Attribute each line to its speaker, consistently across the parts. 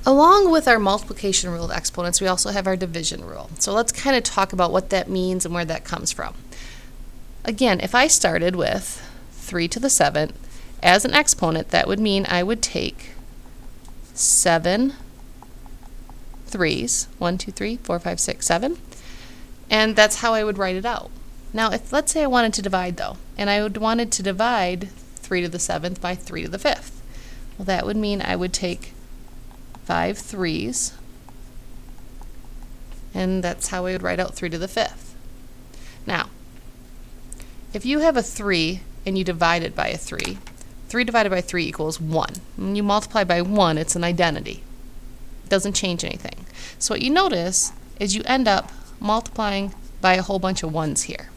Speaker 1: Along with our multiplication rule of exponents, we also have our division rule. So let's kind of talk about what that means and where that comes from. Again, if I started with 3 to the 7th as an exponent, that would mean I would take 7 threes, 1, 2, 3, 4, 5, 6, 7, and that's how I would write it out. Now, if let's say I wanted to divide though, and I wanted to divide 3 to the 7th by 3 to the 5th, well, that would mean I would take 5 threes, and that's how we would write out 3 to the 5th. Now, if you have a 3 and you divide it by a 3, 3 divided by 3 equals 1. When you multiply by 1, it's an identity. It doesn't change anything. So what you notice is you end up multiplying by a whole bunch of 1s here.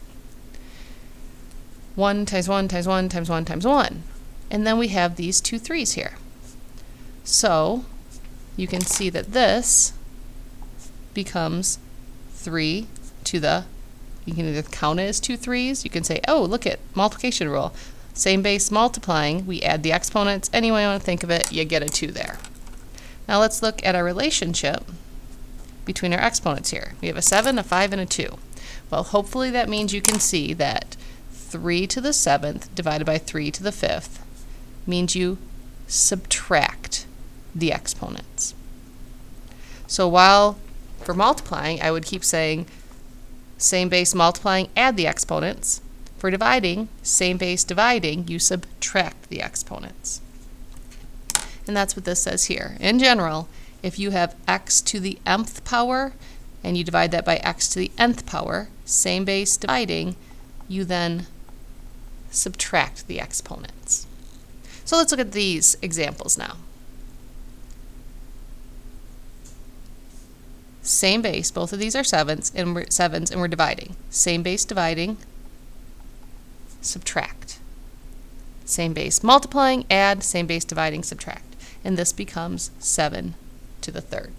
Speaker 1: 1 times 1 times 1 times 1 times 1. And then we have these 2 3s here. So you can see that this becomes 3 to the, you can either count it as 2 3s, you can say, oh, look at multiplication rule. Same base multiplying, we add the exponents. Any way you want to think of it, you get a 2 there. Now let's look at our relationship between our exponents here. We have a 7, a 5, and a 2. Well, hopefully that means you can see that 3 to the 7th divided by 3 to the 5th means you subtract the exponents. So while for multiplying, I would keep saying same base multiplying, add the exponents. For dividing, same base dividing, you subtract the exponents. And that's what this says here. In general, if you have x to the mth power and you divide that by x to the nth power, same base dividing, you then subtract the exponents. So let's look at these examples now. Same base, both of these are 7s, and we're dividing. Same base dividing, subtract. Same base multiplying, add, same base dividing, subtract. And this becomes 7 to the 3rd.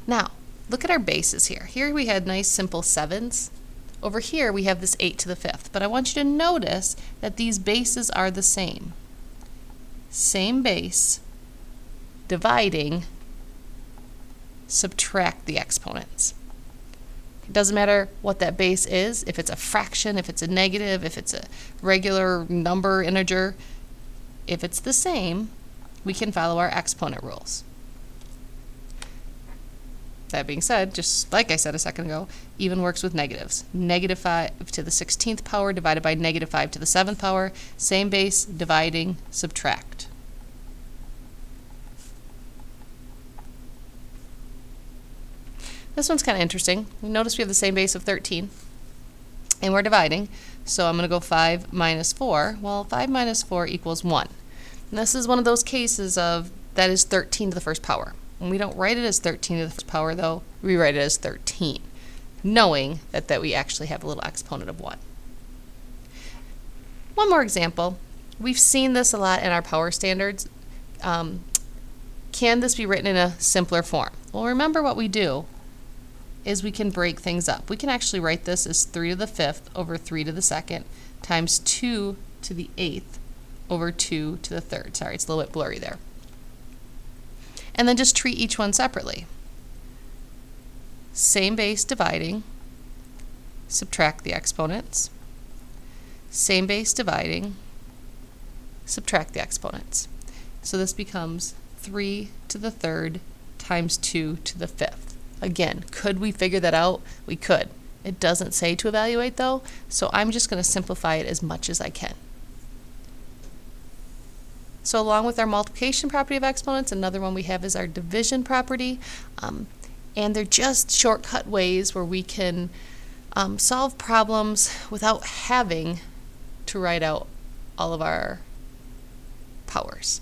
Speaker 1: Now, look at our bases here. Here we had nice simple 7s. Over here we have this 8 to the 5th. But I want you to notice that these bases are the same. Same base dividing, subtract the exponents. It doesn't matter what that base is, if it's a fraction, if it's a negative, if it's a regular number, integer. If it's the same, we can follow our exponent rules. That being said, just like I said a second ago, even works with negatives. Negative 5 to the 16th power divided by negative 5 to the 7th power, same base, dividing, subtract. This one's kind of interesting. Notice we have the same base of 13, and we're dividing, so I'm going to go 5 minus 4. Well, 5 minus 4 equals 1. And this is one of those cases of that is 13 to the first power. And we don't write it as 13 to the first power, though. We write it as 13, knowing that we actually have a little exponent of 1. One more example. We've seen this a lot in our power standards. Can this be written in a simpler form? Well, remember what we do is we can break things up. We can actually write this as 3 to the 5th over 3 to the 2nd times 2 to the 8th over 2 to the 3rd. Sorry, it's a little bit blurry there. And then just treat each one separately. Same base dividing, subtract the exponents. Same base dividing, subtract the exponents. So this becomes 3 to the 3rd times 2 to the 5th. Again, could we figure that out? We could. It doesn't say to evaluate though, so I'm just going to simplify it as much as I can. So along with our multiplication property of exponents, another one we have is our division property. And they're just shortcut ways where we can solve problems without having to write out all of our powers.